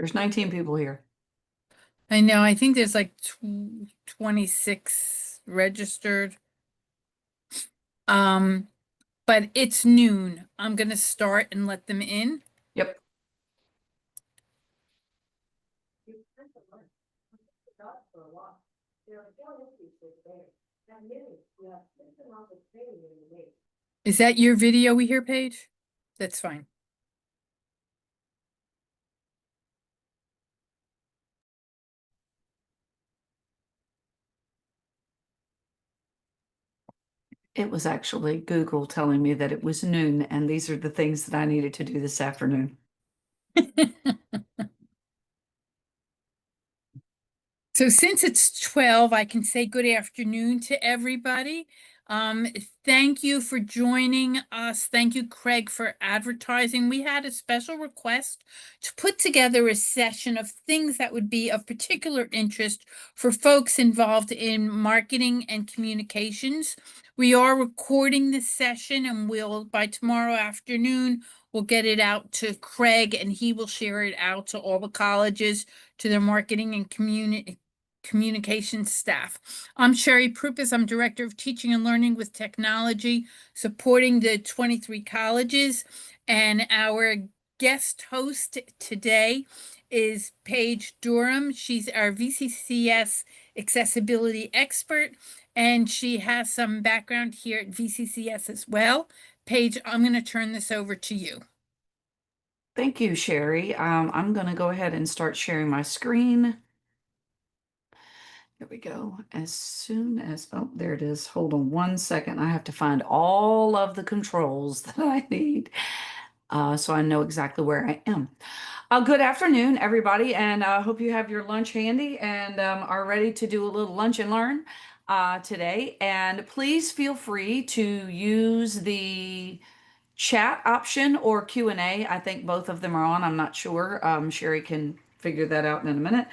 There's 19 people here. I know, I think there's like 26 registered. Um, but it's noon. I'm gonna start and let them in. Yep. Is that your video we hear, Paige? That's fine. It was actually Google telling me that it was noon, and these are the things that I needed to do this afternoon. So since it's 12, I can say good afternoon to everybody. Um, Thank you for joining us. Thank you, Craig, for advertising. We had a special request to put together a session of things that would be of particular interest for folks involved in marketing and communications. We are recording this session and by tomorrow afternoon, we'll get it out to Craig and he will share it out to all the colleges, to their marketing and communications staff. I'm Sherry Prupis. I'm Director of Teaching and Learning with Technology, supporting the 23 colleges. And our guest host today is Paige Durham. She's our VCCS accessibility expert, and she has some background here at VCCS as well. Paige, I'm going to turn this over to you. Thank you, Sherry. I'm going to go ahead and start sharing my screen. There we go. As soon as, oh, there it is. Hold on one second. I have to find all of the controls that I need so I know exactly where I am. Good afternoon, everybody, and I hope you have your lunch handy and are ready to do a little lunch and learn today. And please feel free to use the chat option or Q&A. I think both of them are on. I'm not sure. Sherry can figure that out in a minute.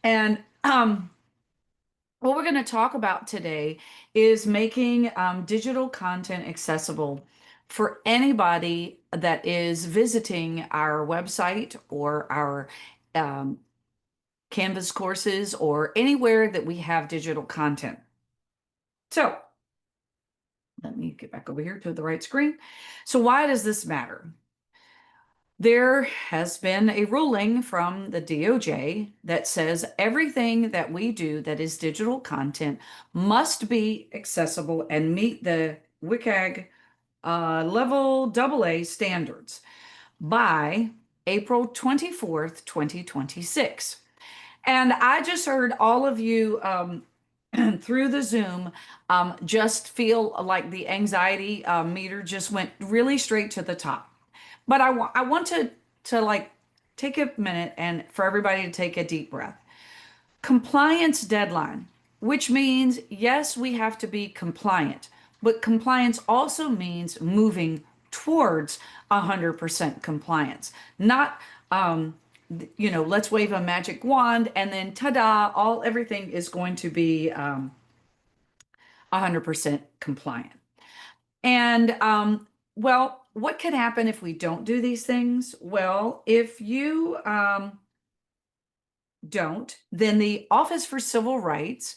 And what we're going to talk about today is making digital content accessible for anybody that is visiting our website or our Canvas courses or anywhere that we have digital content. So let me get back over here to the right screen. So why does this matter? There has been a ruling from the DOJ that says everything that we do that is digital content must be accessible and meet the WCAG level AA standards by April 24th, 2026. And I just heard all of you through the Zoom just feel like the anxiety meter just went really straight to the top. But I want to like take a minute and for everybody to take a deep breath. Compliance deadline, which means yes, we have to be compliant, but compliance also means moving towards 100% compliance, not let's wave a magic wand and then ta-da, everything is going to be 100% compliant. And well, what could happen if we don't do these things? Well, if you don't, then the Office for Civil Rights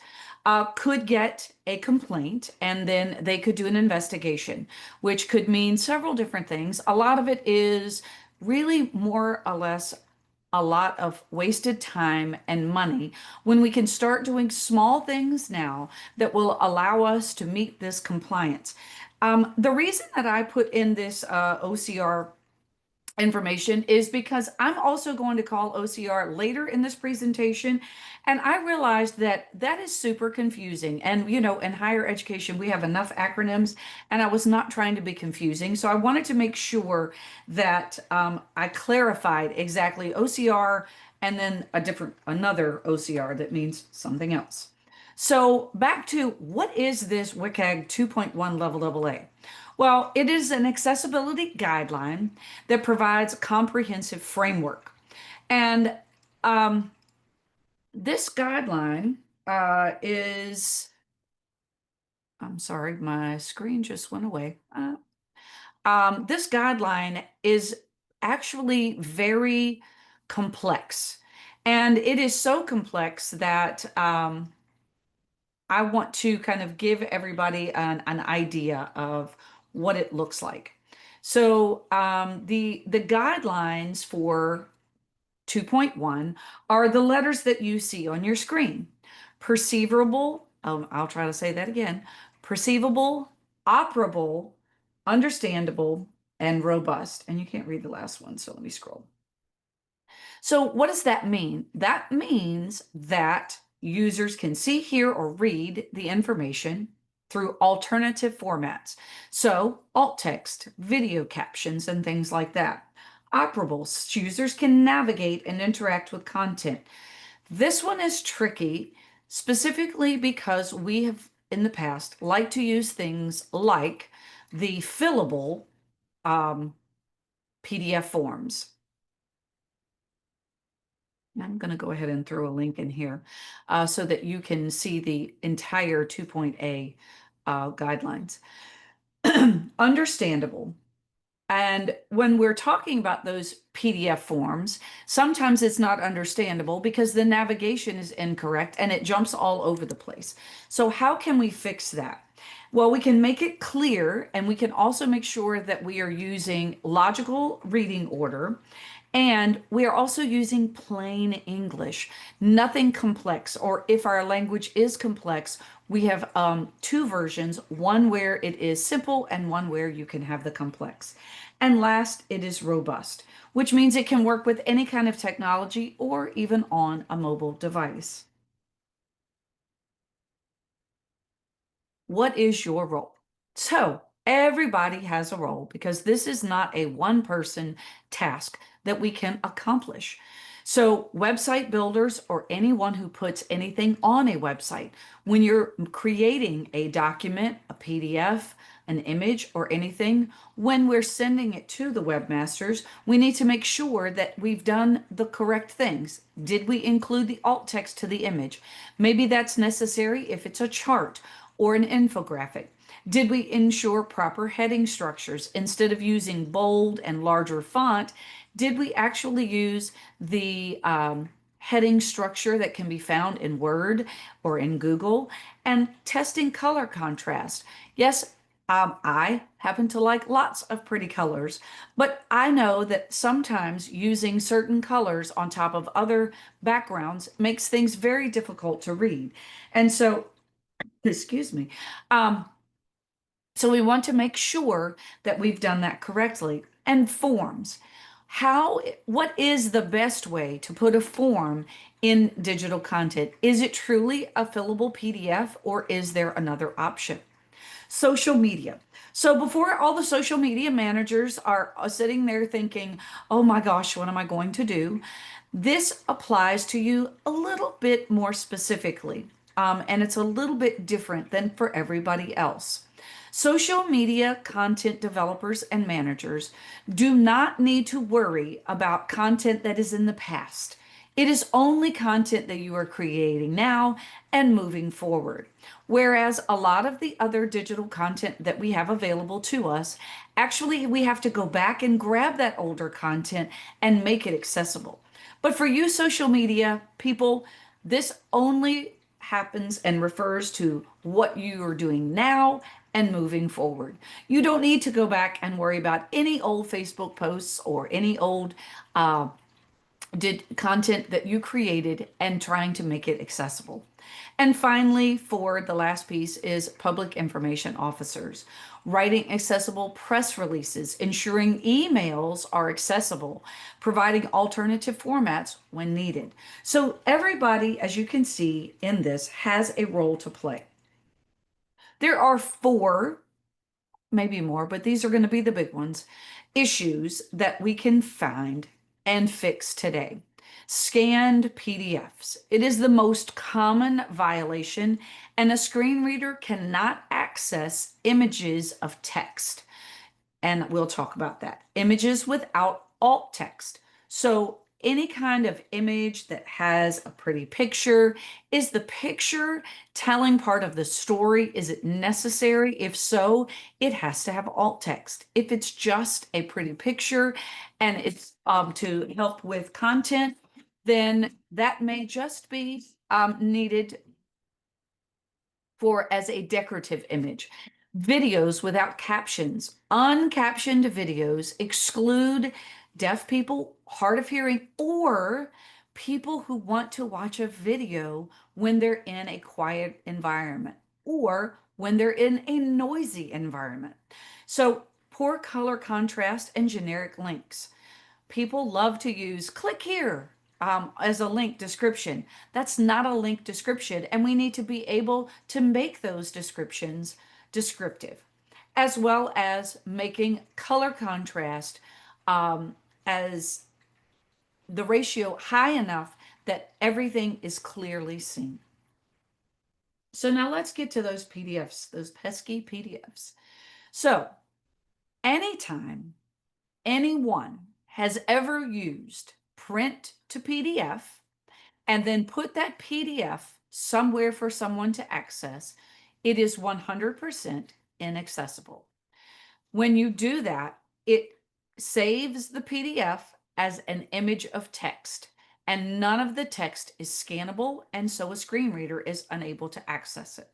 could get a complaint and then they could do an investigation, which could mean several different things. A lot of it is really more or less a lot of wasted time and money when we can start doing small things now that will allow us to meet this compliance. The reason that I put in this OCR information is because I'm also going to call OCR later in this presentation. And I realized that that is super confusing. And, you know, in higher education, we have enough acronyms and I was not trying to be confusing. So I wanted to make sure that I clarified exactly OCR and then another OCR that means something else. So back to what is this WCAG 2.1 level AA? Well, it is an accessibility guideline that provides a comprehensive framework. And this guideline I'm sorry, my screen just went away. This guideline is actually very complex. And it is so complex that I want to kind of give everybody an idea of what it looks like. So the guidelines for 2.1 are the letters that you see on your screen. Perceivable, I'll try to say that again. Perceivable, operable, understandable, and robust. And you can't read the last one, so let me scroll. So what does that mean? That means that users can see, hear, or read the information through alternative formats. So alt text, video captions, and things like that. Operable, users can navigate and interact with content. This one is tricky, specifically because we have in the past liked to use things like the fillable PDF forms. I'm going to go ahead and throw a link in here so that you can see the entire 2.A guidelines. Understandable. And when we're talking about those PDF forms, sometimes it's not understandable because the navigation is incorrect and it jumps all over the place. So how can we fix that? Well, we can make it clear, and we can also make sure that we are using logical reading order. And we are also using plain English, nothing complex. Or if our language is complex, we have two versions, one where it is simple and one where you can have the complex. And last, it is robust, which means it can work with any kind of technology or even on a mobile device. What is your role? So everybody has a role because this is not a one-person task that we can accomplish. So website builders or anyone who puts anything on a website, when you're creating a document, a PDF, an image, or anything, when we're sending it to the webmasters, we need to make sure that we've done the correct things. Did we include the alt text to the image? Maybe that's necessary if it's a chart or an infographic. Did we ensure proper heading structures? Instead of using bold and larger font, did we actually use the heading structure that can be found in Word or in Google? And testing color contrast. Yes, I happen to like lots of pretty colors, but I know that sometimes using certain colors on top of other backgrounds makes things very difficult to read. And so, excuse me. So we want to make sure that we've done that correctly. And forms. What is the best way to put a form in digital content? Is it truly a fillable PDF or is there another option? Social media. So before all the social media managers are sitting there thinking, oh my gosh, what am I going to do? This applies to you a little bit more specifically, and it's a little bit different than for everybody else. Social media content developers and managers do not need to worry about content that is in the past. It is only content that you are creating now and moving forward. Whereas a lot of the other digital content that we have available to us, actually, we have to go back and grab that older content and make it accessible. But for you, social media people, this only happens and refers to what you are doing now and moving forward. You don't need to go back and worry about any old Facebook posts or any old did content that you created and trying to make it accessible. And finally, for the last piece is public information officers, writing accessible press releases, ensuring emails are accessible, providing alternative formats when needed. So everybody, as you can see in this, has a role to play. There are four, maybe more, but these are going to be the big ones, issues that we can find and fix today. Scanned PDFs. It is the most common violation, and a screen reader cannot access images of text. And we'll talk about that. Images without alt text. So any kind of image that has a pretty picture. Is the picture telling part of the story? Is it necessary? If so, it has to have alt text. If it's just a pretty picture and it's to help with content, then that may just be needed for as a decorative image. Videos without captions, uncaptioned videos exclude deaf people, hard of hearing, or people who want to watch a video when they're in a quiet environment or when they're in a noisy environment. So, poor color contrast and generic links. People love to use click here as a link description. That's not a link description, and we need to be able to make those descriptions descriptive, as well as making color contrast as the ratio high enough that everything is clearly seen. So now let's get to those PDFs, those pesky PDFs. So anytime anyone has ever used print to PDF and then put that PDF somewhere for someone to access, it is 100% inaccessible. When you do that, it saves the PDF as an image of text, and none of the text is scannable, and so a screen reader is unable to access it.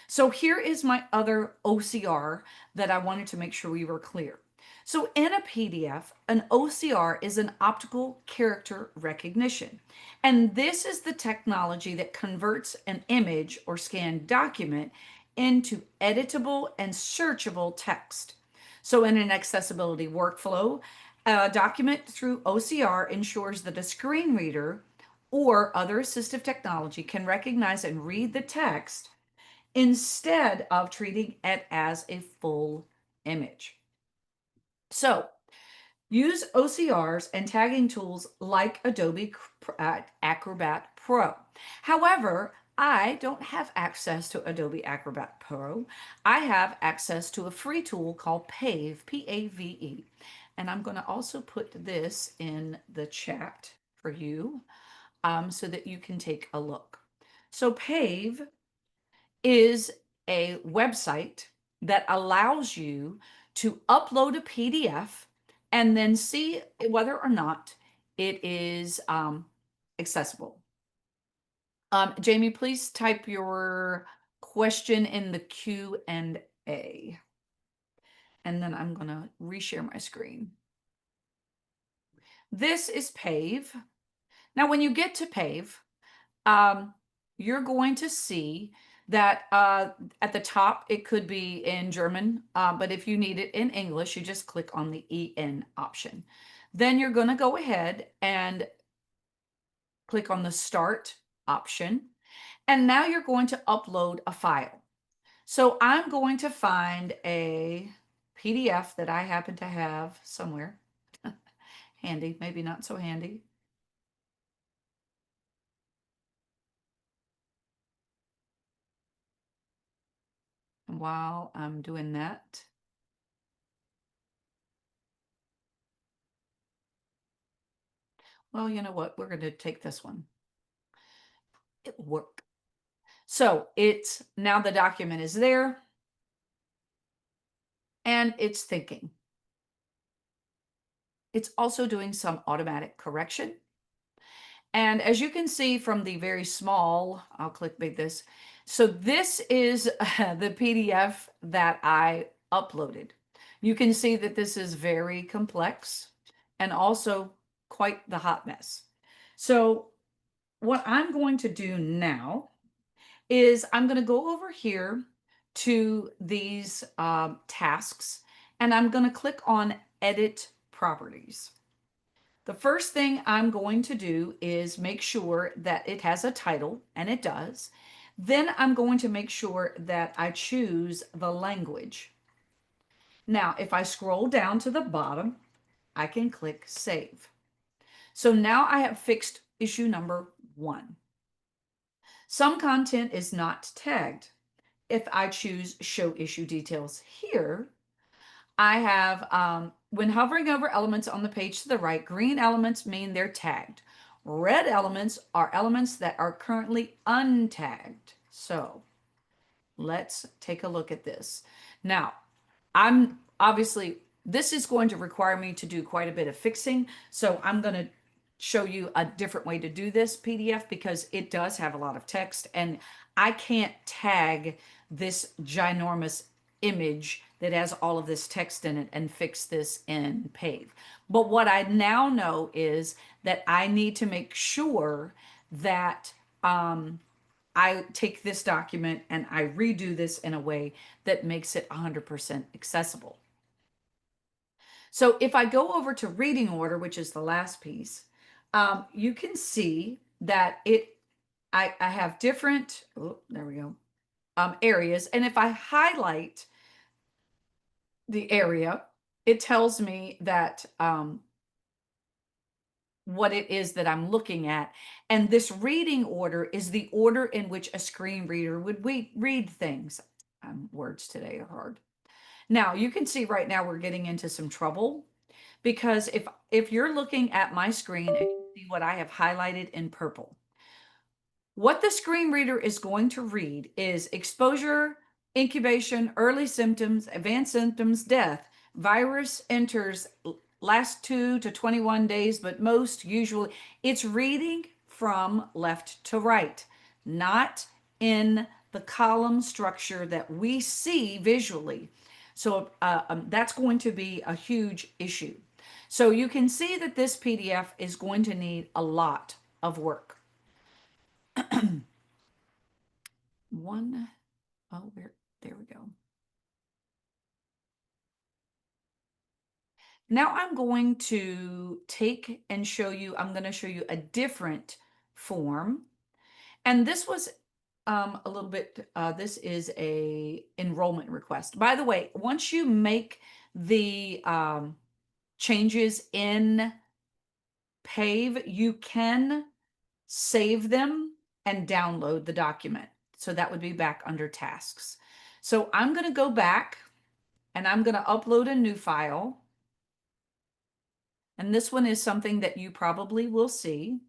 So here is my other OCR that I wanted to make sure we were clear. So in a PDF, an OCR is an optical character recognition. And this is the technology that converts an image or scanned document into editable and searchable text. So in an accessibility workflow, a document through OCR ensures that a screen reader or other assistive technology can recognize and read the text instead of treating it as a full image. So use OCRs and tagging tools like Adobe Acrobat Pro. However, I don't have access to Adobe Acrobat Pro. I have access to a free tool called Pave, P-A-V-E. And I'm going to also put this in the chat for you so that you can take a look. So Pave is a website that allows you to upload a PDF and then see whether or not it is accessible. Jamie, please type your question in the Q&A. And then I'm going to reshare my screen. This is Pave. Now, when you get to Pave, you're going to see that at the top, it could be in German, but if you need it in English, you just click on the EN option. Then you're going to go ahead and click on the Start option. And now you're going to upload a file. So I'm going to find a PDF that I happen to have somewhere. Handy, maybe not so handy. And while I'm doing that, well, you know what? We're going to take this one. It will work. So it's now the document is there and it's thinking. It's also doing some automatic correction. And as you can see from the very small, I'll clickbait this. So this is the PDF that I uploaded. You can see that this is very complex and also quite the hot mess. So what I'm going to do now is I'm going to go over here to these tasks and I'm going to click on Edit Properties. The first thing I'm going to do is make sure that it has a title, and it does. Then I'm going to make sure that I choose the language. Now, if I scroll down to the bottom, I can click Save. So now I have fixed issue number 1. Some content is not tagged. If I choose Show Issue Details here, I have when hovering over elements on the page to the right, green elements mean they're tagged. Red elements are elements that are currently untagged. So let's take a look at this. Now, I'm obviously, this is going to require me to do quite a bit of fixing. So I'm going to show you a different way to do this PDF because it does have a lot of text and I can't tag this ginormous image that has all of this text in it and fix this in Pave. But what I now know is that I need to make sure that I take this document and I redo this in a way that makes it 100% accessible. So if I go over to reading order, which is the last piece, you can see that I have different, oh, there we go, areas. And if I highlight the area, it tells me that what it is that I'm looking at. And this reading order is the order in which a screen reader would read things. Words today are hard. Now you can see right now we're getting into some trouble because if you're looking at my screen and you see what I have highlighted in purple, what the screen reader is going to read is exposure, incubation, early symptoms, advanced symptoms, death. Virus enters last 2 to 21 days, but most usually it's reading from left to right, not in the column structure that we see visually. So that's going to be a huge issue. So you can see that this PDF is going to need a lot of work. There we go. Now I'm going to take and show you, I'm going to show you a different form. And this was a little bit, this is a enrollment request. By the way, once you make the changes in Pave, you can save them and download the document. So that would be back under tasks. So I'm going to go back and I'm going to upload a new file. And this one is something that you probably will see.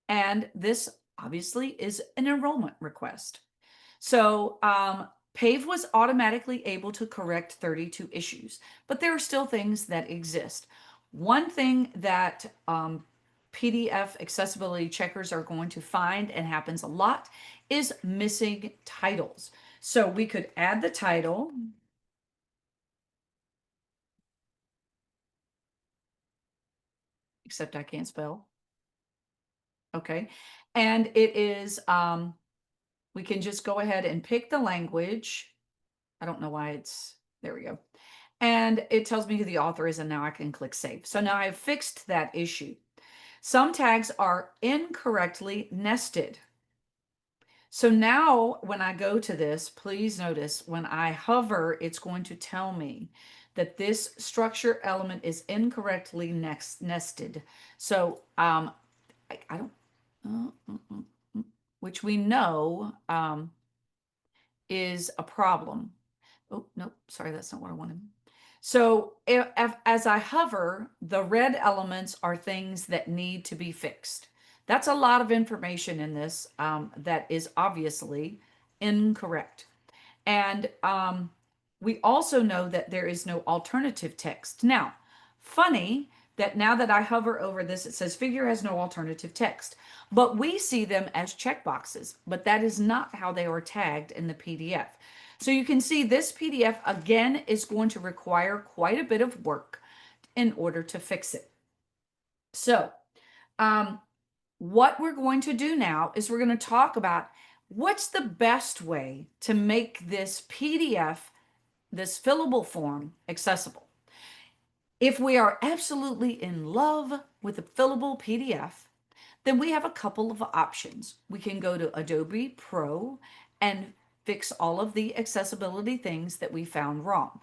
And this obviously is an enrollment request. So Pave was automatically able to correct 32 issues, but there are still things that exist. One thing that PDF accessibility checkers are going to find, and happens a lot, is missing titles. So we could add the title. Except I can't spell. Okay. And it is, we can just go ahead and pick the language. I don't know why it's, there we go. And it tells me who the author is, and now I can click save. So now I've fixed that issue. Some tags are incorrectly nested. So now when I go to this, please notice when I hover, it's going to tell me that this structure element is incorrectly nested. So I don't, which we know is a problem. Oh, no, sorry, that's not what I wanted. So if, as I hover, the red elements are things that need to be fixed. That's a lot of information in this that is obviously incorrect. And we also know that there is no alternative text. Now, funny that now that I hover over this, it says figure has no alternative text, but we see them as checkboxes, but that is not how they are tagged in the PDF. So you can see this PDF again is going to require quite a bit of work in order to fix it. So what we're going to do now is we're going to talk about what's the best way to make this PDF, this fillable form, accessible. If we are absolutely in love with a fillable PDF, then we have a couple of options. We can go to Adobe Pro and fix all of the accessibility things that we found wrong.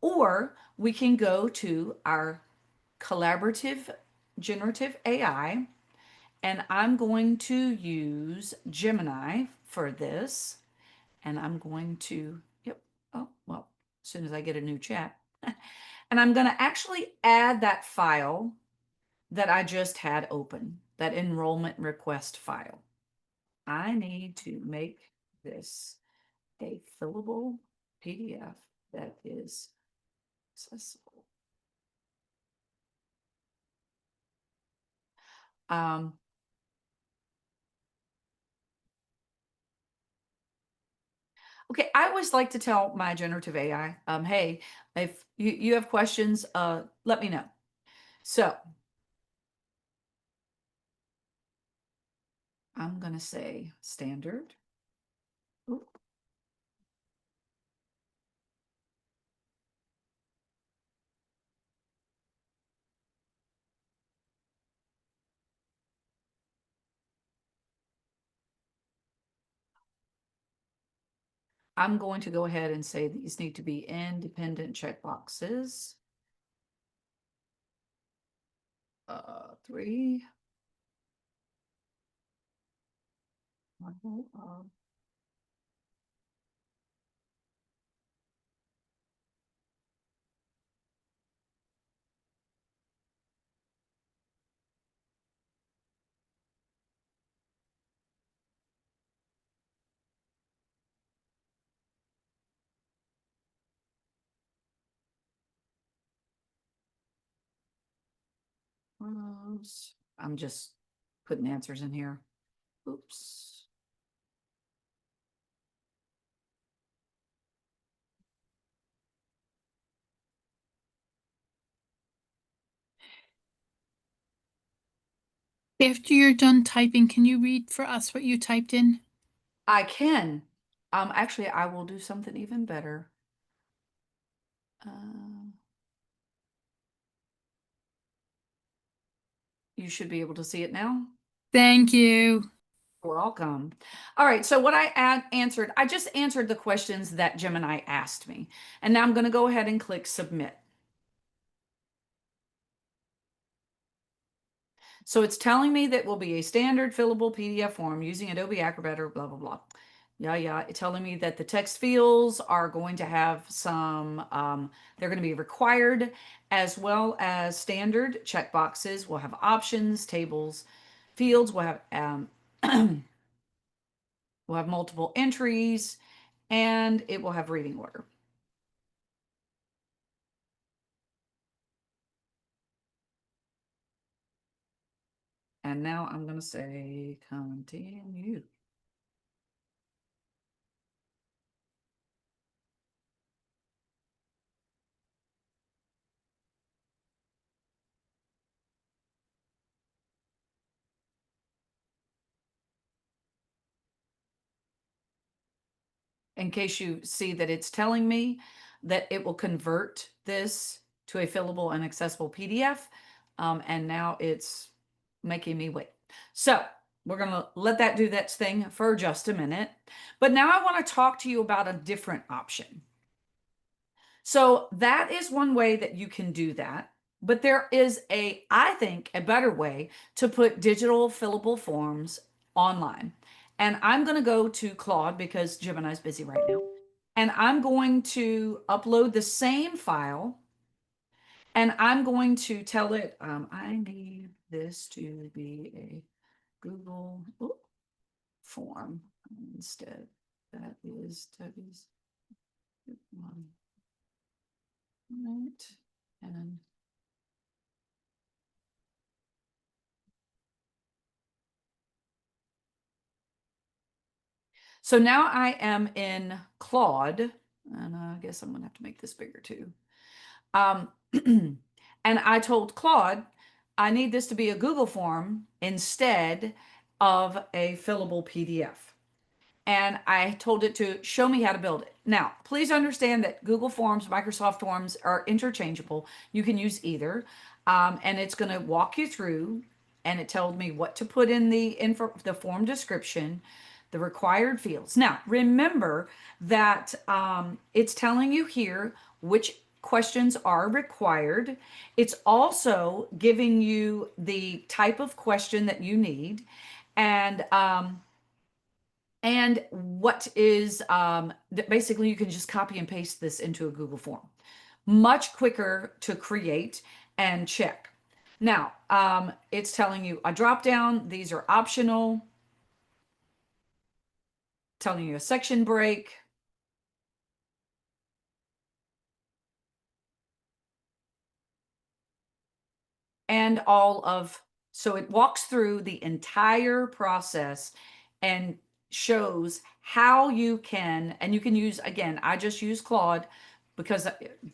Or we can go to our collaborative generative AI, and I'm going to use Gemini for this. And I'm going to, yep, oh, well, as soon as I get a new chat. And I'm going to actually add that file that I just had open, that enrollment request file. I need to make this a fillable PDF that is accessible. Okay, I always like to tell my generative AI, hey, if you have questions, let me know. So I'm going to say standard. Ooh. I'm going to go ahead and say these need to be independent checkboxes. 3. I'm just putting answers in here. Oops. After you're done typing, can you read for us what you typed in? I can. Actually, I will do something even better. You should be able to see it now. Thank you. You're welcome. All right, so what I answered, I just answered the questions that Gemini asked me. And now I'm going to go ahead and click submit. So it's telling me that will be a standard fillable PDF form using Adobe Acrobat or blah, blah, blah. Yeah. It's telling me that the text fields are going to have some, they're going to be required as well as standard checkboxes. We'll have options, tables, fields. We'll have, we'll have multiple entries, and it will have reading order. And now I'm going to say continue. In case you see that it's telling me that it will convert this to a fillable and accessible PDF. And now it's making me wait. So we're going to let that do that thing for just a minute. But now I want to talk to you about a different option. So that is one way that you can do that. But there is I think, a better way to put digital fillable forms online. And I'm going to go to Claude because Gemini's busy right now. And I'm going to upload the same file. And I'm going to tell it, I need this to be a Google form instead. That is Debbie's one. Right. And so now I am in Claude, and I guess I'm going to have to make this bigger too. And I told Claude, I need this to be a Google form instead of a fillable PDF. And I told it to show me how to build it. Now, please understand that Google Forms, Microsoft Forms are interchangeable. You can use either. And it's going to walk you through, and it told me what to put in the form description, the required fields. Now, remember that it's telling you here which questions are required. It's also giving you the type of question that you need, and what is basically you can just copy and paste this into a Google form. much quicker to create and check. Now, it's telling you a drop down. These are optional. Telling you a section break. And so it walks through the entire process and shows how you can, and you can use, again, I just use Claude because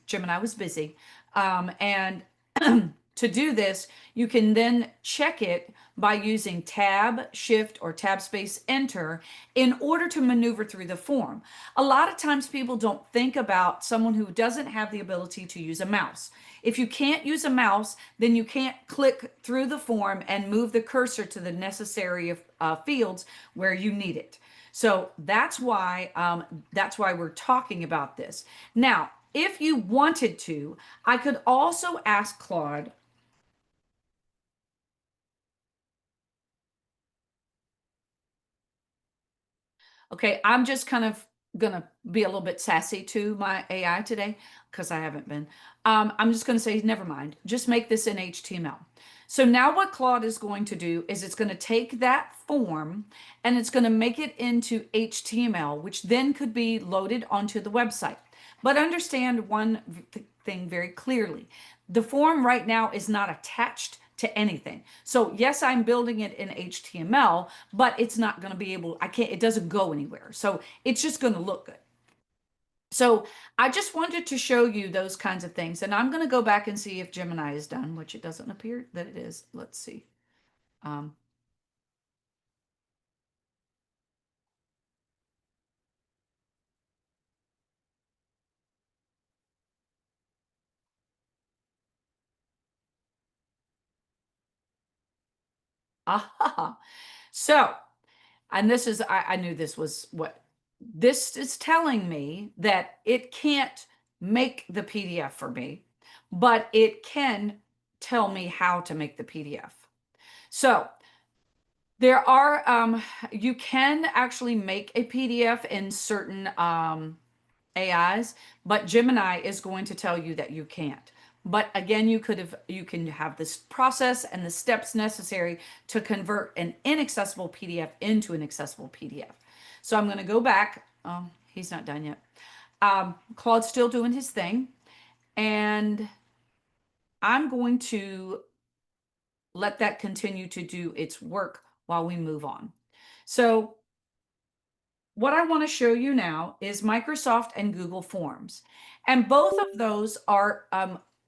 Gemini was busy. And to do this, you can then check it by using Tab, Shift, or Tab Space Enter in order to maneuver through the form. A lot of times people don't think about someone who doesn't have the ability to use a mouse. If you can't use a mouse, then you can't click through the form and move the cursor to the necessary fields where you need it. So that's why we're talking about this. Now, if you wanted to, I could also ask Claude. Okay, I'm just kind of gonna be a little bit sassy to my AI today because I haven't been. I'm just gonna say, never mind, just make this in HTML. So now what Claude is going to do is it's going to take that form and it's going to make it into HTML, which then could be loaded onto the website. But understand one thing very clearly. The form right now is not attached to anything. So yes, I'm building it in HTML, but it's not going to be able, it doesn't go anywhere. So it's just going to look good. So I just wanted to show you those kinds of things. And I'm going to go back and see if Gemini is done, which it doesn't appear that it is. Let's see. Ah, so, and this is, I knew this was what this is telling me, that it can't make the PDF for me, but it can tell me how to make the PDF. So there are, you can actually make a PDF in certain AIs, but Gemini is going to tell you that you can't. But again, you can have this process and the steps necessary to convert an inaccessible PDF into an accessible PDF. So I'm going to go back. Oh, he's not done yet. Claude's still doing his thing. And I'm going to let that continue to do its work while we move on. So what I want to show you now is Microsoft and Google Forms. And both of those are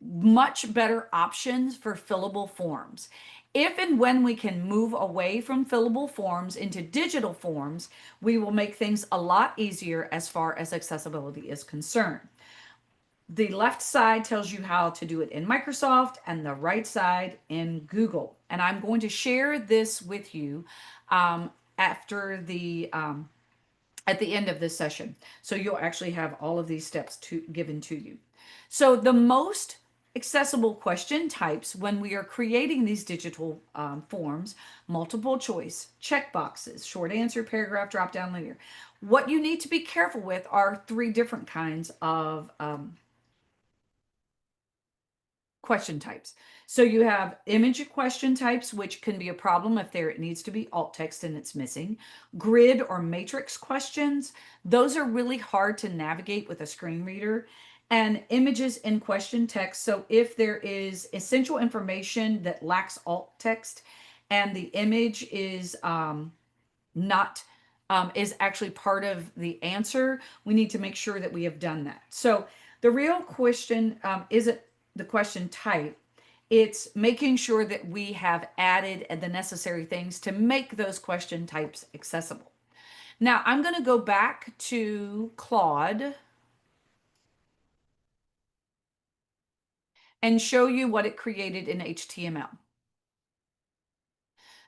much better options for fillable forms. If and when we can move away from fillable forms into digital forms, we will make things a lot easier as far as accessibility is concerned. The left side tells you how to do it in Microsoft and the right side in Google. And I'm going to share this with you after the at the end of this session. So you'll actually have all of these steps given to you. So the most accessible question types when we are creating these digital forms: multiple choice, check boxes, short answer, paragraph, drop down, linear. What you need to be careful with are three different kinds of question types. So you have image question types, which can be a problem if it needs to be alt text and it's missing. Grid or matrix questions, those are really hard to navigate with a screen reader. And images in question text. So if there is essential information that lacks alt text and the image is not is actually part of the answer, we need to make sure that we have done that. So the real question isn't the question type, it's making sure that we have added the necessary things to make those question types accessible. Now I'm going to go back to Claude and show you what it created in HTML.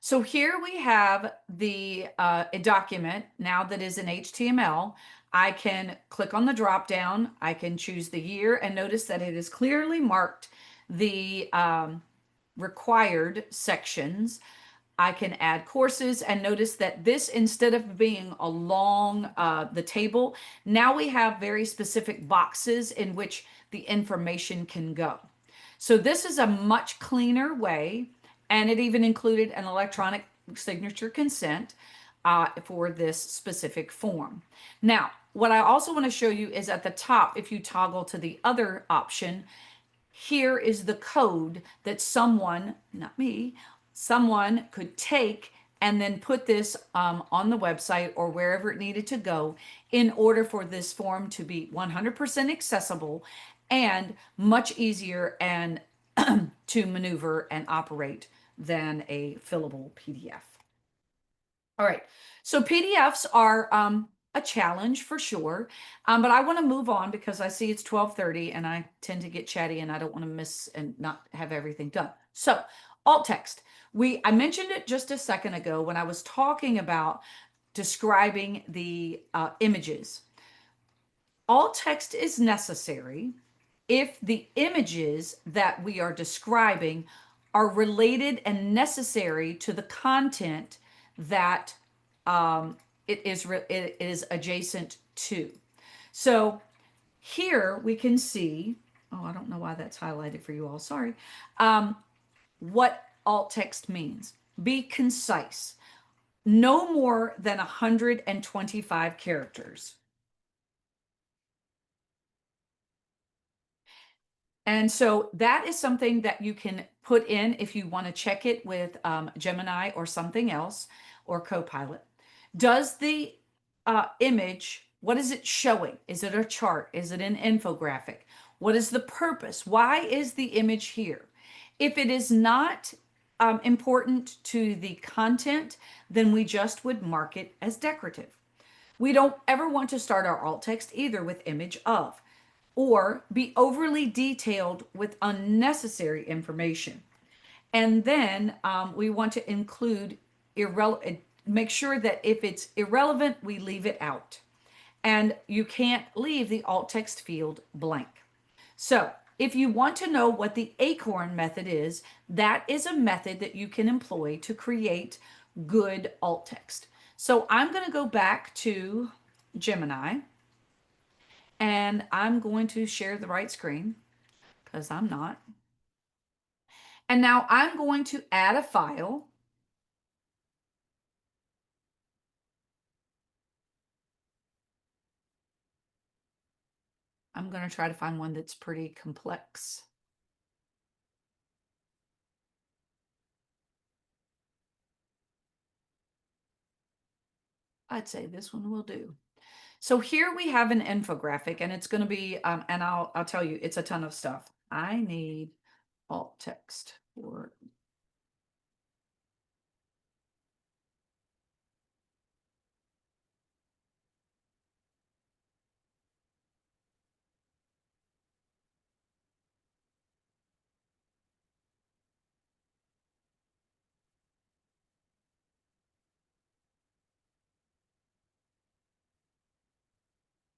So here we have a document now that is in HTML. I can click on the drop down. I can choose the year and notice that it is clearly marked the required sections. I can add courses, and notice that this, instead of being along the table, now we have very specific boxes in which the information can go. So this is a much cleaner way, and it even included an electronic signature consent for this specific form. Now, what I also want to show you is at the top, if you toggle to the other option, here is the code that someone, not me, someone could take and then put this on the website or wherever it needed to go in order for this form to be 100% accessible and much easier and to maneuver and operate than a fillable PDF. All right, so PDFs are a challenge for sure, but I want to move on because I see it's 12:30 and I tend to get chatty and I don't want to miss and not have everything done. So alt text, I mentioned it just a second ago when I was talking about describing the images. Alt text is necessary if the images that we are describing are related and necessary to the content that it is adjacent to. So here we can see, oh, I don't know why that's highlighted for you all, sorry, what alt text means. Be concise, no more than 125 characters. And so that is something that you can put in if you want to check it with Gemini or something else or Copilot. Does the image, what is it showing? Is it a chart? Is it an infographic? What is the purpose? Why is the image here? If it is not important to the content, then we just would mark it as decorative. We don't ever want to start our alt text either with image of or be overly detailed with unnecessary information. And then we want to include make sure that if it's irrelevant, we leave it out. And you can't leave the alt text field blank. So if you want to know what the ACORN method is, that is a method that you can employ to create good alt text. So I'm going to go back to Gemini and I'm going to share the right screen because I'm not. And now I'm going to add a file. I'm going to try to find one that's pretty complex. I'd say this one will do. So here we have an infographic, and it's going to be, and I'll tell you, it's a ton of stuff. I need alt text for.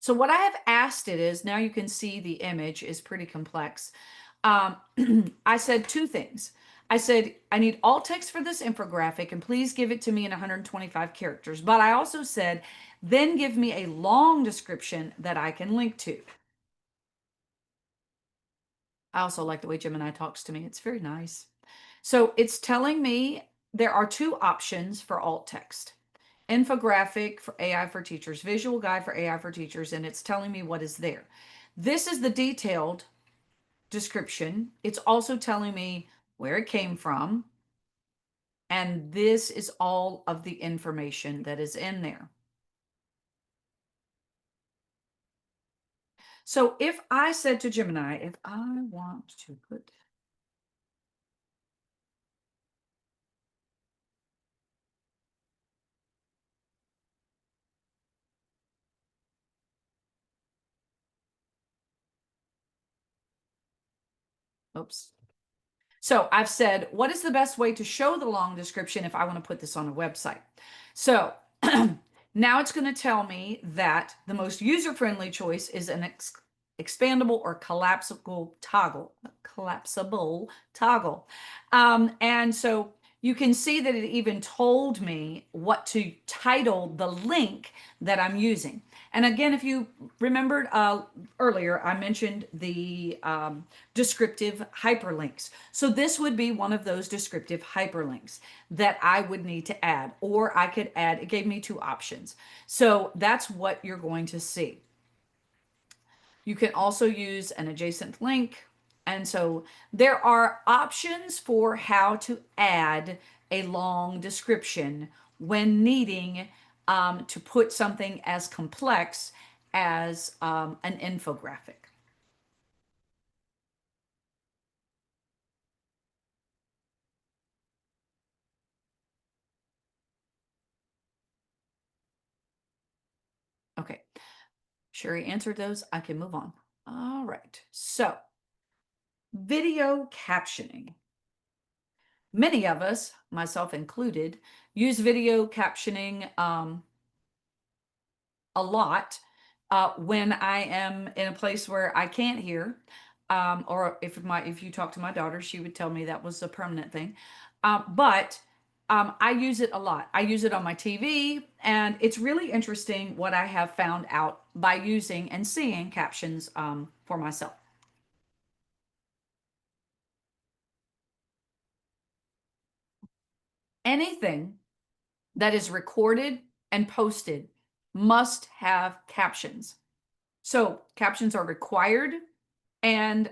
So what I have asked it is, now you can see the image is pretty complex. I said two things. I said, I need alt text for this infographic and please give it to me in 125 characters. But I also said, then give me a long description that I can link to. I also like the way Gemini talks to me. It's very nice. So it's telling me there are two options for alt text. Infographic for AI for teachers, visual guide for AI for teachers, and it's telling me what is there. This is the detailed description. It's also telling me where it came from. And this is all of the information that is in there. So if I said to Gemini, if I want to put oops. So I've said, what is the best way to show the long description if I want to put this on a website? So now it's going to tell me that the most user-friendly choice is an expandable or collapsible toggle. And so you can see that it even told me what to title the link that I'm using. And again, if you remembered earlier, I mentioned the descriptive hyperlinks. So this would be one of those descriptive hyperlinks that I would need to add, or I could add, it gave me two options. So that's what you're going to see. You can also use an adjacent link. And so there are options for how to add a long description when needing to put something as complex as an infographic. Okay, Sherry answered those. I can move on. All right, so video captioning. Many of us, myself included, use video captioning a lot when I am in a place where I can't hear, or if you talk to my daughter, she would tell me that was a permanent thing. But I use it a lot. I use it on my TV, and it's really interesting what I have found out by using and seeing captions for myself. Anything that is recorded and posted must have captions. So captions are required, and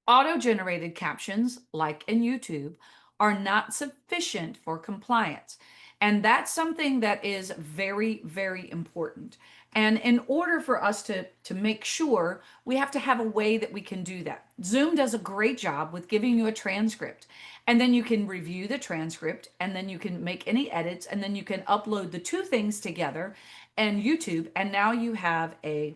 auto-generated captions, like in YouTube, are not sufficient for compliance. And that's something that is very, very important. And in order for us to make sure, we have to have a way that we can do that. Zoom does a great job with giving you a transcript. And then you can review the transcript, and then you can make any edits, and then you can upload the two things together and YouTube. And now you have a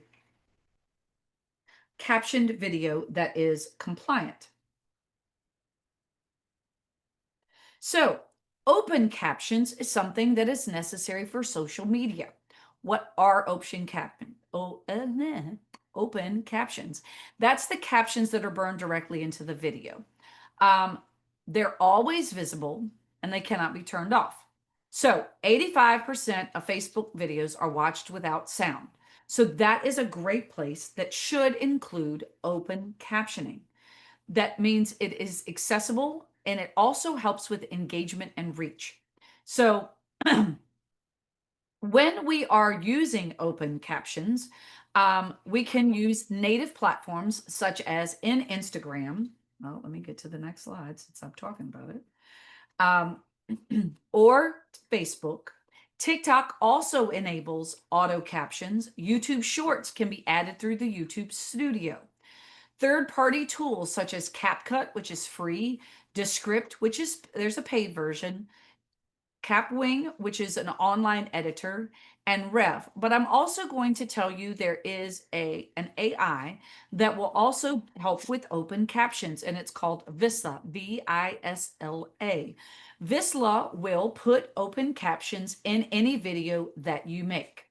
captioned video that is compliant. So, open captions is something that is necessary for social media. What are open captions? That's the captions that are burned directly into the video. They're always visible and they cannot be turned off. So, 85% of Facebook videos are watched without sound. So, that is a great place that should include open captioning. That means it is accessible and it also helps with engagement and reach. So when we are using open captions, we can use native platforms such as in Instagram. Oh, let me get to the next slide since I'm talking about it. Or Facebook. TikTok also enables auto captions. YouTube Shorts can be added through the YouTube Studio. Third-party tools such as CapCut, which is free, Descript, there's a paid version, Capwing, which is an online editor, and Rev. But I'm also going to tell you there is an AI that will also help with open captions, and it's called Visla, V-I-S-L-A. Visla will put open captions in any video that you make.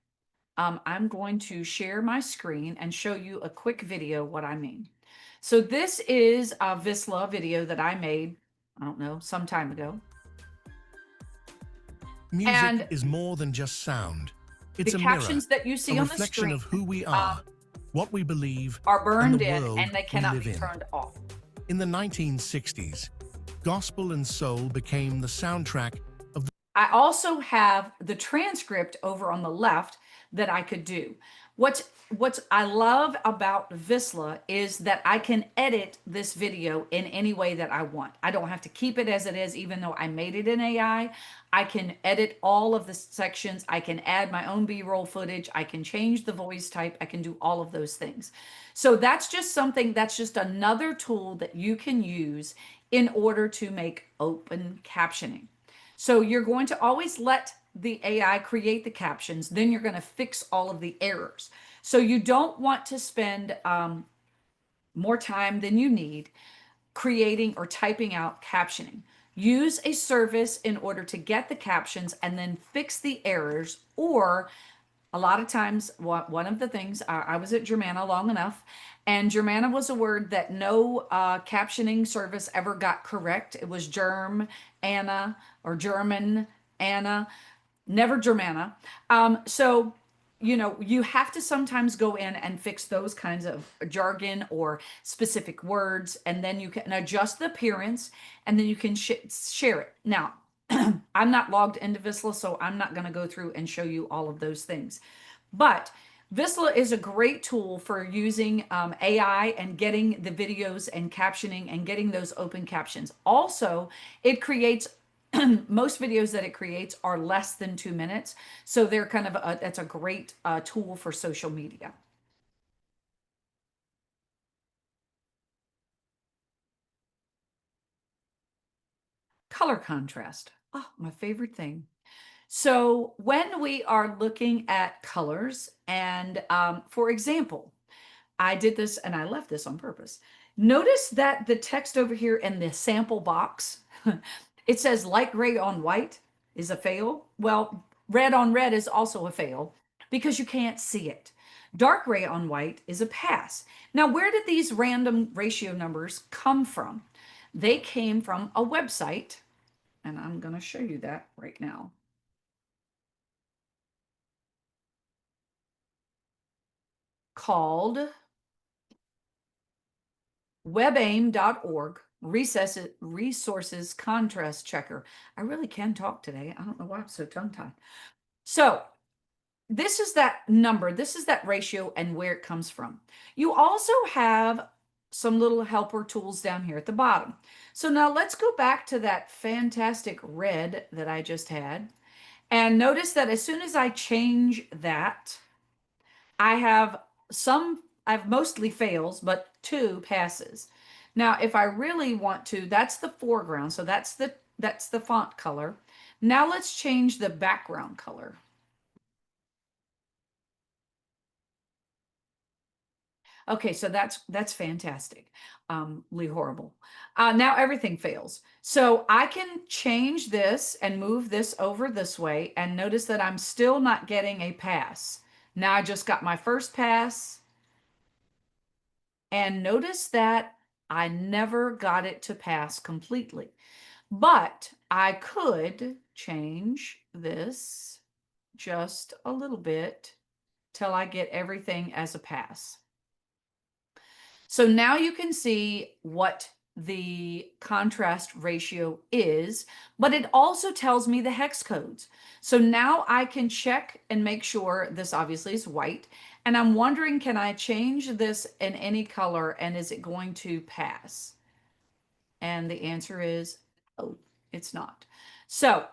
I'm going to share my screen and show you a quick video what I mean. So this is a Visla video that I made, I don't know, some time ago. Music is more than just sound. It's the a mirror, captions that you see a on the reflection screen of who we are, what we believe, are burned and the in world and they cannot we be live in. turned off. In the 1960s, gospel and soul became the soundtrack of the I also have the transcript over on the left that I could do. What I love about Visla is that I can edit this video in any way that I want. I don't have to keep it as it is, even though I made it in AI. I can edit all of the sections. I can add my own B-roll footage. I can change the voice type. I can do all of those things. So that's just another tool that you can use in order to make open captioning. So you're going to always let the AI create the captions, then you're going to fix all of the errors. So you don't want to spend more time than you need creating or typing out captioning. Use a service in order to get the captions and then fix the errors, or A lot of times, one of the things, I was at Germana long enough, and Germana was a word that no captioning service ever got correct. It was Germ, Anna, or German, Anna, never Germana. So, you know, you have to sometimes go in and fix those kinds of jargon or specific words, and then you can adjust the appearance, and then you can share it. Now, I'm not logged into Visla, so I'm not going to go through and show you all of those things. But Visla is a great tool for using AI and getting the videos and captioning and getting those open captions. Also, it creates most videos that it creates are less than 2 minutes. So they're kind of that's a great tool for social media. Color contrast. Oh, my favorite thing. So when we are looking at colors, and for example, I did this and I left this on purpose. Notice that the text over here in the sample box, it says light gray on white is a fail. Well, red on red is also a fail because you can't see it. Dark gray on white is a pass. Now, where did these random ratio numbers come from? They came from a website, and I'm going to show you that right now. Called webaim.org resources contrast checker. I really can talk today. I don't know why I'm so tongue-tied. So this is that number, this is that ratio and where it comes from. You also have some little helper tools down here at the bottom. So now let's go back to that fantastic red that I just had. And notice that as soon as I change that, I have mostly fails, but 2 passes. Now, if I really want to, that's the foreground. So that's the font color. Now let's change the background color. Okay, so that's fantastic. Lee Horrible. Now everything fails. So I can change this and move this over this way, and notice that I'm still not getting a pass. Now I just got my first pass, and notice that I never got it to pass completely. But I could change this just a little bit till I get everything as a pass. So now you can see what the contrast ratio is, but it also tells me the hex codes. So now I can check and make sure this obviously is white. And I'm wondering, can I change this in any color and is it going to pass? And the answer is, oh, it's not. So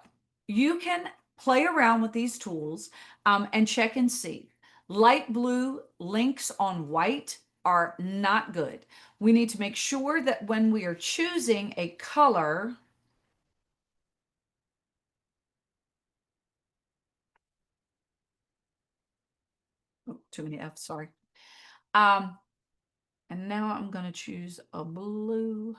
you can play around with these tools and check and see. Light blue links on white are not good. We need to make sure that when we are choosing a color, oh, too many F's, sorry. And now I'm going to choose a blue.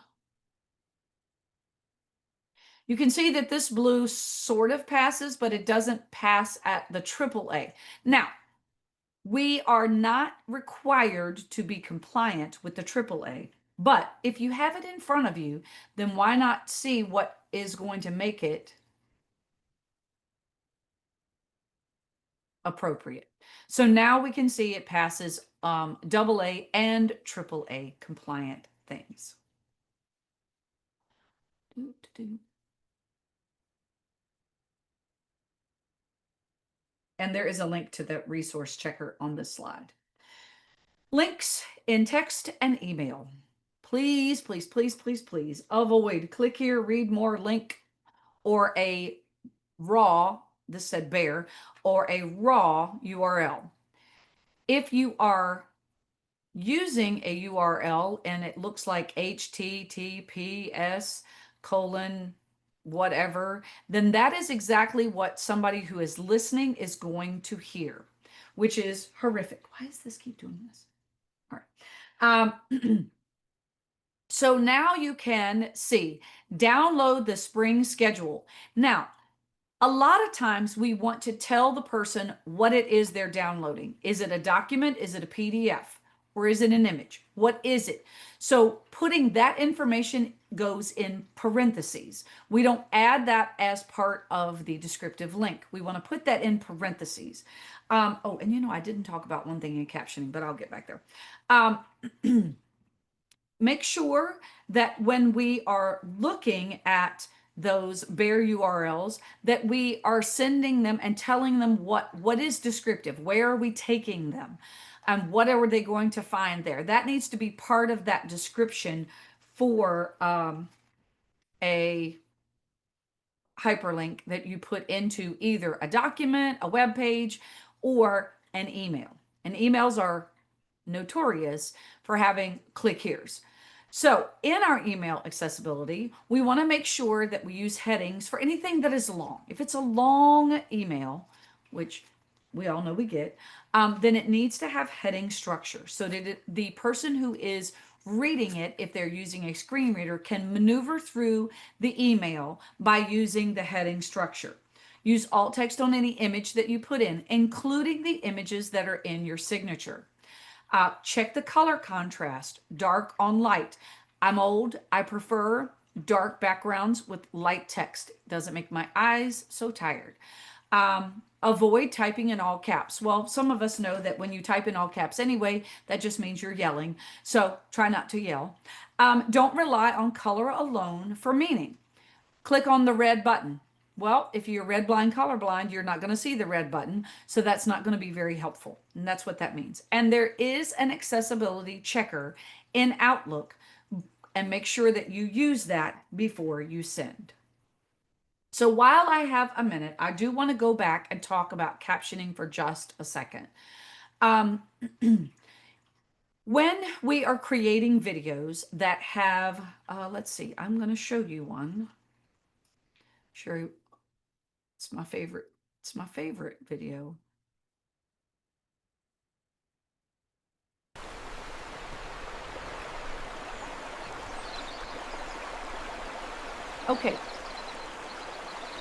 You can see that this blue sort of passes, but it doesn't pass at the AAA. Now, we are not required to be compliant with the AAA, but if you have it in front of you, then why not see what is going to make it appropriate? So now we can see it passes AA and AAA compliant things. And there is a link to the resource checker on this slide. Links in text and email. Please, please, please, please, please avoid click here, read more link, or a raw, this said bear, or a raw URL. If you are using a URL and it looks like HTTPS colon whatever, then that is exactly what somebody who is listening is going to hear, which is horrific. Why does this keep doing this? All right. So now you can see, download the spring schedule. Now, A lot of times we want to tell the person what it is they're downloading. Is it a document? Is it a PDF? Or is it an image? What is it? So putting that information goes in parentheses. We don't add that as part of the descriptive link. We want to put that in parentheses. Oh, and you know, I didn't talk about one thing in captioning, but I'll get back there. Make sure that when we are looking at those bare URLs, that we are sending them and telling them what is descriptive, where are we taking them, and what are they going to find there. That needs to be part of that description for a hyperlink that you put into either a document, a web page, or an email. And emails are notorious for having click here's. So in our email accessibility, we want to make sure that we use headings for anything that is long. If it's a long email, which we all know we get, then it needs to have heading structure so that the person who is reading it, if they're using a screen reader, can maneuver through the email by using the heading structure. Use alt text on any image that you put in, including the images that are in your signature. Check the color contrast, dark on light. I'm old. I prefer dark backgrounds with light text. It doesn't make my eyes so tired. Avoid typing in all caps. Well, some of us know that when you type in all caps anyway, that just means you're yelling. So try not to yell. Don't rely on color alone for meaning. Click on the red button. Well, if you're red blind, colorblind, you're not going to see the red button. So that's not going to be very helpful. And that's what that means. And there is an accessibility checker in Outlook, and make sure that you use that before you send. So while I have a minute, I do want to go back and talk about captioning for just a second. When we are creating videos that have, let's see, I'm going to show you one. Sure, it's my favorite. It's my favorite video. Okay.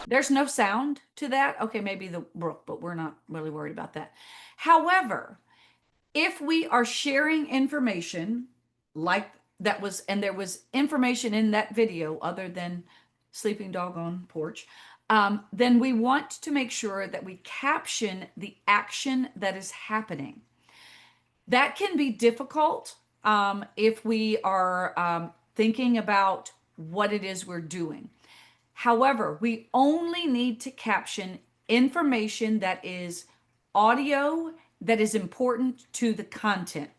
There's no sound to that. Okay, maybe the brook, but we're not really worried about that. However, if we are sharing information like that was, and there was information in that video other than sleeping dog on porch, then we want to make sure that we caption the action that is happening. That can be difficult if we are thinking about what it is we're doing. However, we only need to caption information that is audio that is important to the content.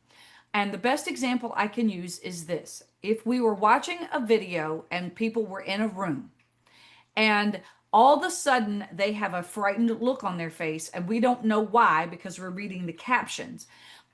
And the best example I can use is this. If we were watching a video and people were in a room and all of a sudden they have a frightened look on their face and we don't know why because we're reading the captions.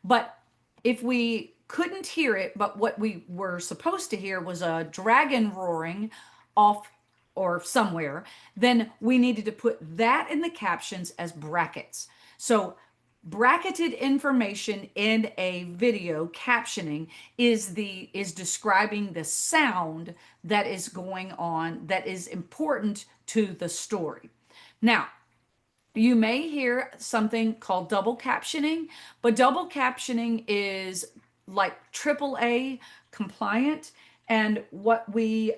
But if we couldn't hear it, but what we were supposed to hear was a dragon roaring off or somewhere, then we needed to put that in the captions as brackets. So bracketed information in a video captioning is describing the sound that is going on that is important to the story. Now, you may hear something called double captioning, but double captioning is like AAA compliant. And what we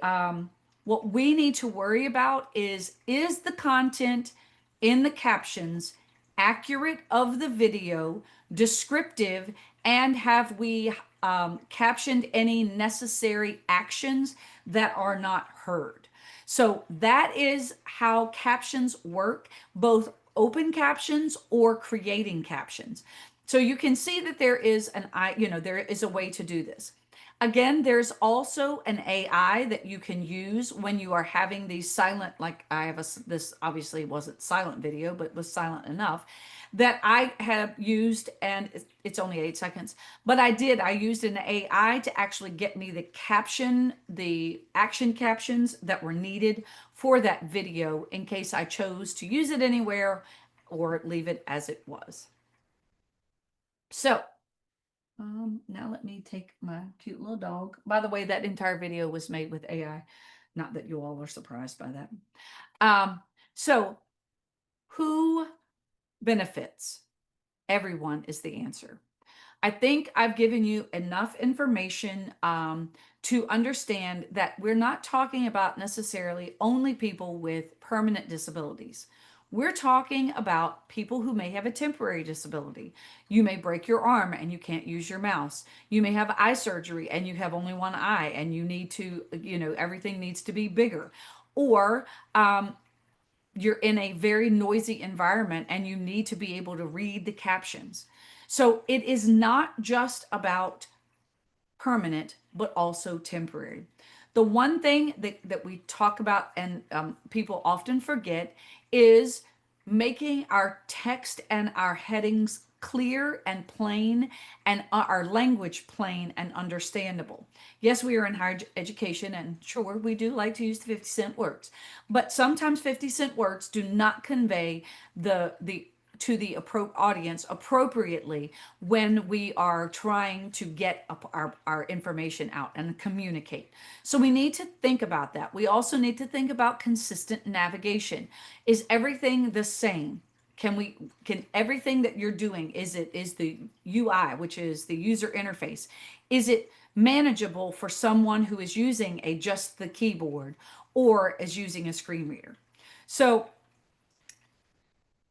need to worry about is the content in the captions accurate of the video, descriptive, and have we captioned any necessary actions that are not heard? So that is how captions work, both open captions or creating captions. So you can see that there is there is a way to do this. Again, there's also an AI that you can use when you are having these silent, like I have this obviously wasn't silent video, but was silent enough that I have used, and it's only 8 seconds, but I used an AI to actually get me the action captions that were needed for that video in case I chose to use it anywhere or leave it as it was. So now let me take my cute little dog. By the way, that entire video was made with AI. Not that you all are surprised by that. So Who benefits? Everyone is the answer. I think I've given you enough information to understand that we're not talking about necessarily only people with permanent disabilities. We're talking about people who may have a temporary disability. You may break your arm and you can't use your mouse. You may have eye surgery and you have only one eye and you need to, everything needs to be bigger. Or you're in a very noisy environment and you need to be able to read the captions. So it is not just about permanent, but also temporary. The one thing that we talk about and people often forget is making our text and our headings clear and plain, and our language plain and understandable. Yes, we are in higher education, and sure, we do like to use the 50-cent words, but sometimes 50-cent words do not convey the to the audience appropriately when we are trying to get our information out and communicate. So we need to think about that. We also need to think about consistent navigation. Is everything the same? Can everything that you're doing, is the UI, which is the user interface, is it manageable for someone who is using just the keyboard or is using a screen reader? So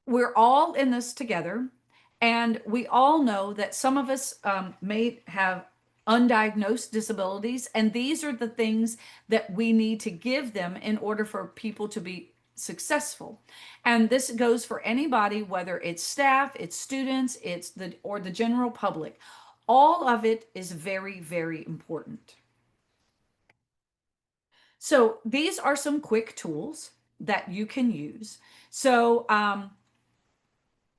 we're all in this together, and we all know that some of us may have undiagnosed disabilities, and these are the things that we need to give them in order for people to be successful. And this goes for anybody, whether it's staff, it's students, it's the general public. All of it is very, very important. So these are some quick tools that you can use. So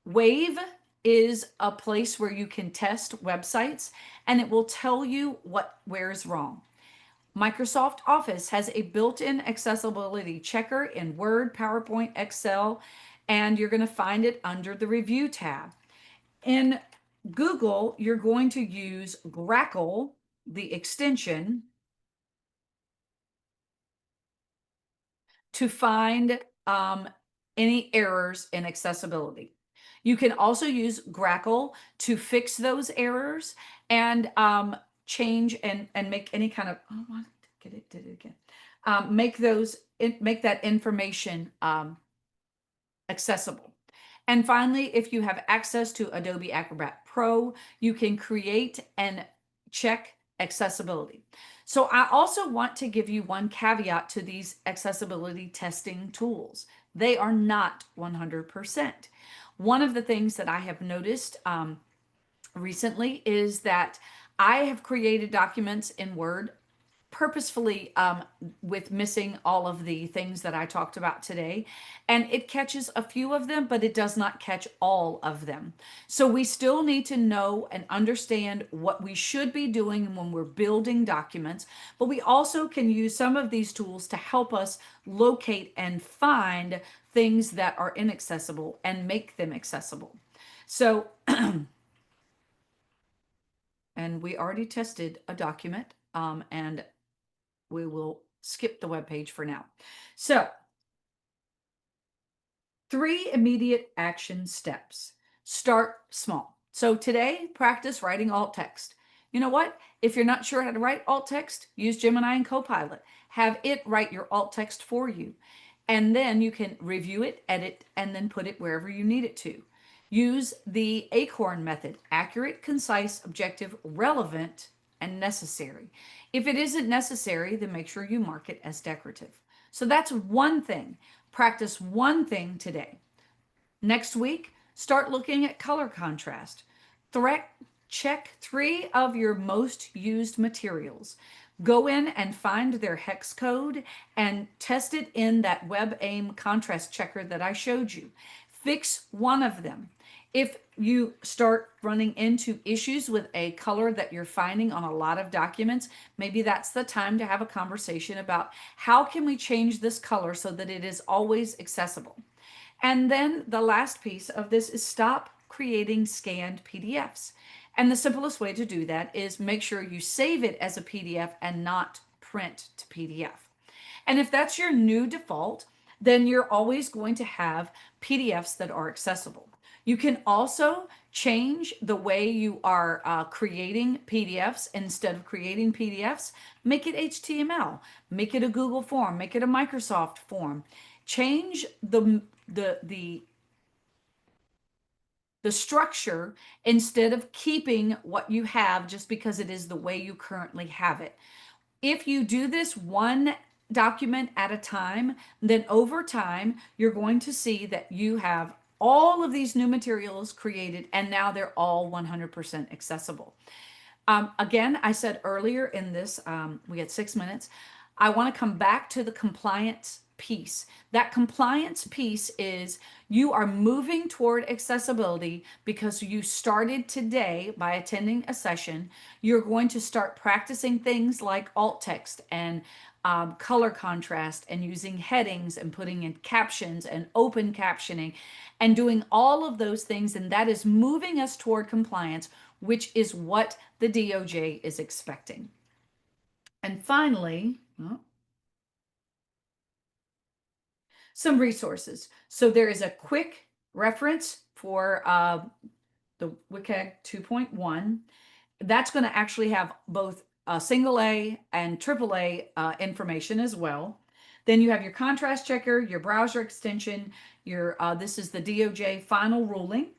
Wave is a place where you can test websites and it will tell you where is wrong. Microsoft Office has a built-in accessibility checker in Word, PowerPoint, Excel, and you're going to find it under the Review tab. In Google, you're going to use Grackle, the extension, to find any errors in accessibility. You can also use Grackle to fix those errors and change and make any kind of, oh, I did it again. Make that information accessible. And finally, if you have access to Adobe Acrobat Pro, you can create and check accessibility. So I also want to give you one caveat to these accessibility testing tools. They are not 100%. One of the things that I have noticed recently is that I have created documents in Word purposefully with missing all of the things that I talked about today. And it catches a few of them, but it does not catch all of them. So we still need to know and understand what we should be doing when we're building documents, but we also can use some of these tools to help us locate and find things that are inaccessible and make them accessible. So, and we already tested a document and we will skip the web page for now. So 3 immediate action steps. Start small. So today, practice writing alt text. You know what? If you're not sure how to write alt text, use Gemini and Copilot. Have it write your alt text for you. And then you can review it, edit, and then put it wherever you need it to. Use the ACORN method: accurate, concise, objective, relevant, and necessary. If it isn't necessary, then make sure you mark it as decorative. So that's one thing. Practice one thing today. Next week, start looking at color contrast. Check 3 of your most used materials. Go in and find their hex code and test it in that WebAIM contrast checker that I showed you. Fix one of them. If you start running into issues with a color that you're finding on a lot of documents, maybe that's the time to have a conversation about how can we change this color so that it is always accessible. And then the last piece of this is stop creating scanned PDFs. And the simplest way to do that is make sure you save it as a PDF and not print to PDF. And if that's your new default, then you're always going to have PDFs that are accessible. You can also change the way you are creating PDFs. Instead of creating PDFs, make it HTML, make it a Google form, make it a Microsoft form. Change the structure instead of keeping what you have just because it is the way you currently have it. If you do this one document at a time, then over time, you're going to see that you have all of these new materials created and now they're all 100% accessible. Again, I said earlier in this, we had 6 minutes. I want to come back to the compliance piece. That compliance piece is you are moving toward accessibility because you started today by attending a session. You're going to start practicing things like alt text and color contrast and using headings and putting in captions and open captioning and doing all of those things. And that is moving us toward compliance, which is what the DOJ is expecting. And finally, some resources. So there is a quick reference for the WCAG 2.1. That's going to actually have both single A and AAA information as well. Then you have your contrast checker, your browser extension, your this is the DOJ final ruling.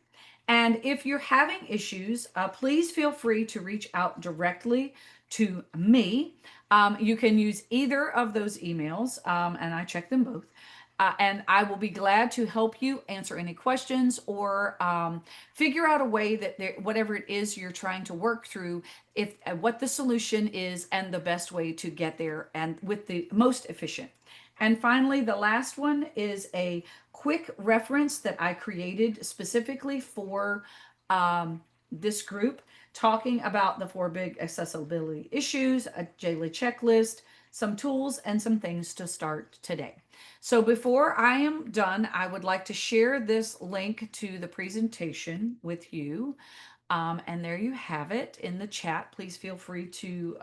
And if you're having issues, please feel free to reach out directly to me. You can use either of those emails, and I check them both. And I will be glad to help you answer any questions or figure out a way that whatever it is you're trying to work through, if what the solution is and the best way to get there and with the most efficient. And finally, the last one is a quick reference that I created specifically for this group, talking about the 4 big accessibility issues, a daily checklist, some tools, and some things to start today. So before I am done, I would like to share this link to the presentation with you. And there you have it in the chat. Please feel free to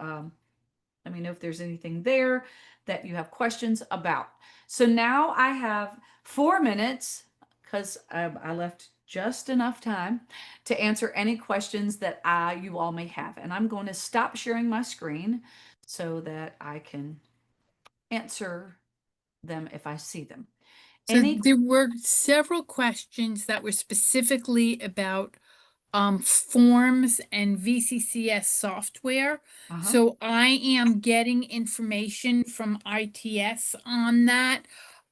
let me know if there's anything there that you have questions about. So now I have 4 minutes because I left just enough time to answer any questions that you all may have. And I'm going to stop sharing my screen so that I can answer them if I see them. So there were several questions that were specifically about forms and VCCS software. So I am getting information from ITS on that.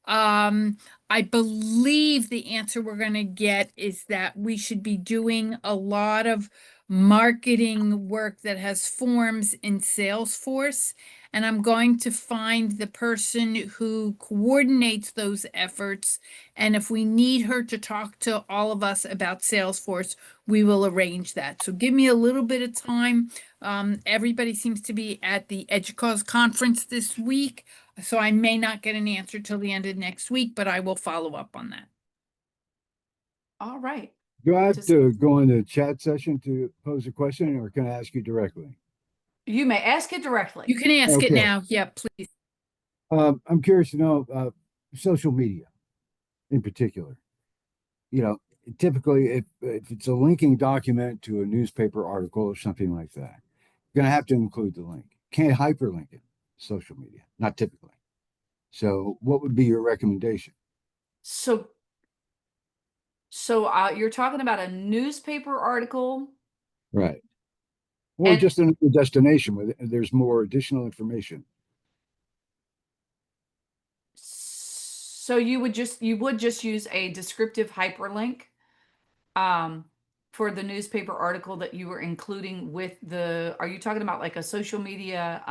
I believe the answer we're going to get is that we should be doing a lot of marketing work that has forms in Salesforce. And I'm going to find the person who coordinates those efforts. And if we need her to talk to all of us about Salesforce, we will arrange that. So give me a little bit of time. Everybody seems to be at the EDUCAUSE conference this week, so I may not get an answer till the end of next week, but I will follow up on that. All right. Do I have to go in the chat session to pose a question, or can I ask you directly? You may ask it directly. You can ask it Okay. now. Yeah, please. I'm curious to know social media in particular. You know, typically if it's a linking document to a newspaper article or something like that, you're going to have to include the link. Can't hyperlink it, social media, not typically. So what would be your recommendation? So you're talking about a newspaper article, Right. Or and just another destination where there's more additional information. so you would just use a descriptive hyperlink for the newspaper article that you were including with the, are you talking about like a social media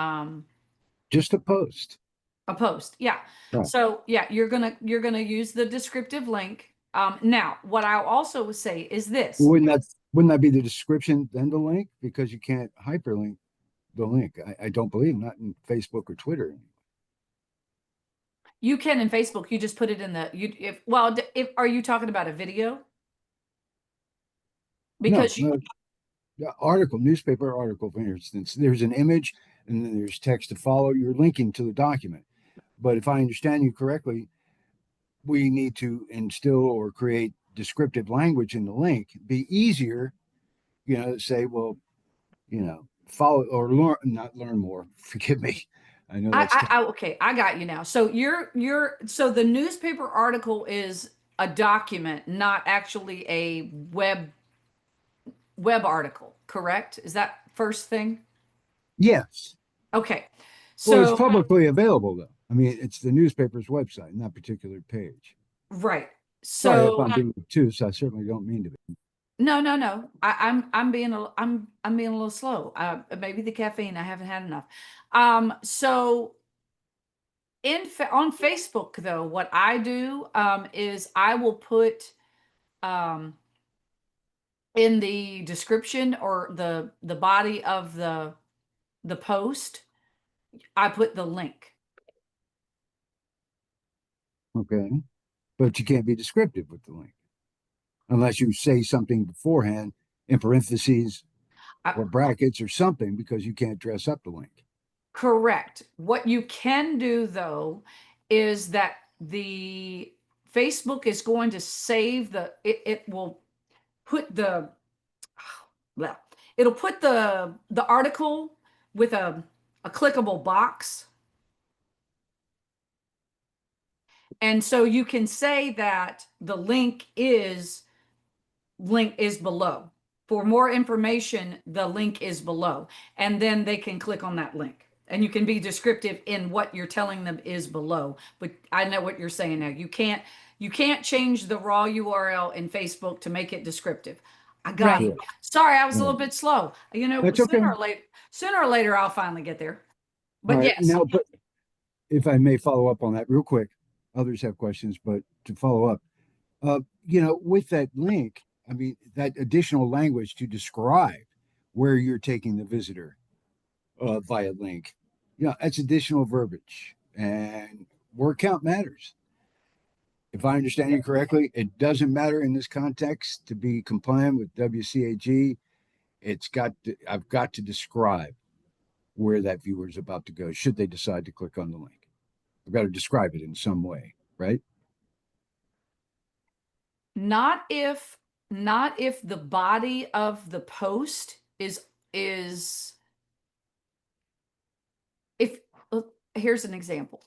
Just a post. a post? Yeah. Right. So yeah, you're gonna use the descriptive link. Now what I'll also say is this. Wouldn't that be the description, then the link? Because you can't hyperlink the link. I don't believe, not in Facebook or Twitter. You can in Facebook, you just put it in the, if are you talking about a video? Because No, the article, newspaper article, for instance, there's an image and then there's text to follow. You're linking to the document. But if I understand you correctly, we need to instill or create descriptive language in the link. Be easier, say, well, follow or learn, not learn more. Forgive me. I know that's Okay, I got you now. So so the newspaper article is a document, not actually a web article, correct? Is that first thing? yes. Okay. Well, it's So, publicly available though. I mean, it's the newspaper's website, not particular page. right. Sorry if So I'm being obtuse. I certainly don't mean to be. no, no, no. I'm being a little slow. Maybe the caffeine. I haven't had enough. So on Facebook though, what I do is I will put um in the description or the body of the post, I put the link. Okay. But you can't be descriptive with the link unless you say something beforehand in parentheses I, or brackets or something because you can't dress up the link. Correct. What you can do though is that the Facebook is going to save it will put well, it'll put the article with a clickable box. And so you can say that the link is below. For more information, the link is below. And then they can click on that link. And you can be descriptive in what you're telling them is below. But I know what you're saying now. You can't change the raw URL in Facebook to make it descriptive. I got Right. you. Sorry, I was a Right. little bit slow. That's okay. Sooner or later I'll finally get there. All But right. yes. Now, but if I may follow up on that real quick, others have questions, but to follow up, with that link, I mean, that additional language to describe where you're taking the visitor via link, that's additional verbiage and word count matters. If I understand you correctly, it doesn't matter in this context to be compliant with WCAG. I've got to describe where that viewer is about to go should they decide to click on the link. I've got to describe it in some way, right? Not if the body of the post is if here's an example.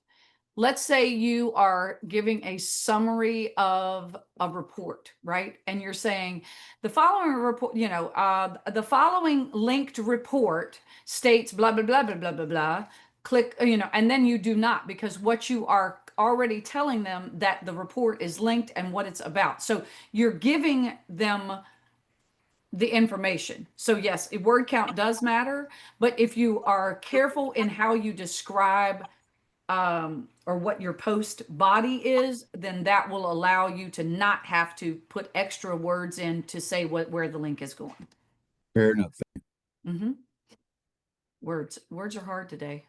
Let's say you are giving a summary of a report, right? And you're saying the following report, the following linked report states blah, blah, blah, blah, blah, blah, blah. Click, and then you do not, because what you are already telling them that the report is linked and what it's about. So you're giving them the information. So yes, word count does matter, but if you are careful in how you describe or what your post body is, then that will allow you to not have to put extra words in to say where the link is going. Fair enough. Mm-hmm. Words are hard today.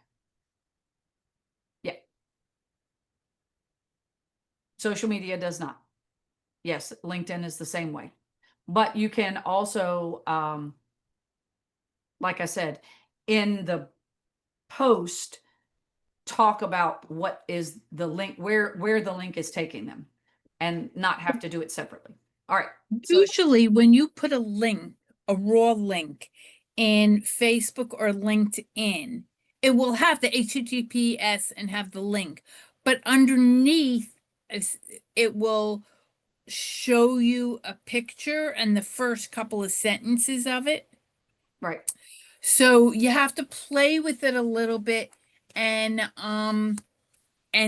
Yeah. Social media does not. Yes, LinkedIn is the same way. But you can also, like I said, in the post, talk about what is the link, where the link is taking them, and not have to do it separately. All right. So Usually when you put a link, a raw link in Facebook or LinkedIn, it will have the HTTPS and have the link, but underneath it will show you a picture and the first couple of sentences of it. right. So you have to play with it a little bit and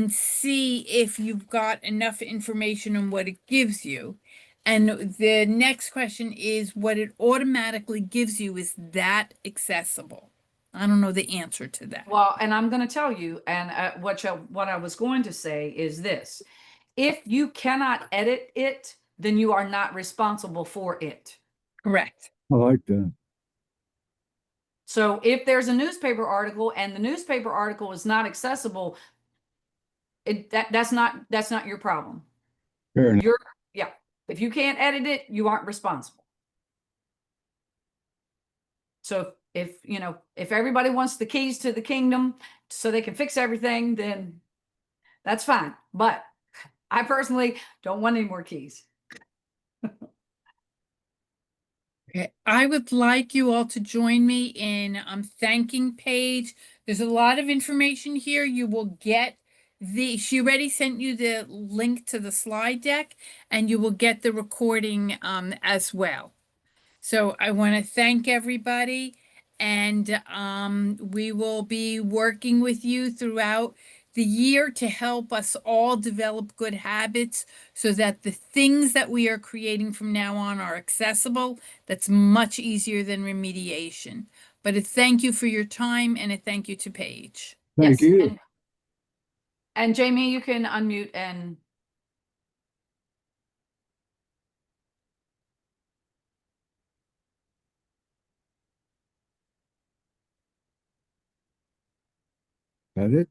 see if you've got enough information on what it gives you. And the next question is what it automatically gives you, is that accessible? I don't know the answer to that. Well, and I'm going to tell you, and what I was going to say is this: if you cannot edit it, then you are not responsible for it. Correct. I like that. So if there's a newspaper article and the newspaper article is not accessible, that's not your problem. Fair enough. Yeah. If you can't edit it, you aren't responsible. So if everybody wants the keys to the kingdom so they can fix everything, then that's fine. But I personally don't want any more keys. Okay, I would like you all to join me in thanking Paige. There's a lot of information here. You will get she already sent you the link to the slide deck, and you will get the recording as well. So I want to thank everybody, and we will be working with you throughout the year to help us all develop good habits so that the things that we are creating from now on are accessible. That's much easier than remediation. But a thank you for your time, and a thank you to Paige. Thank Yes, you. And Jamie, you can unmute and That it?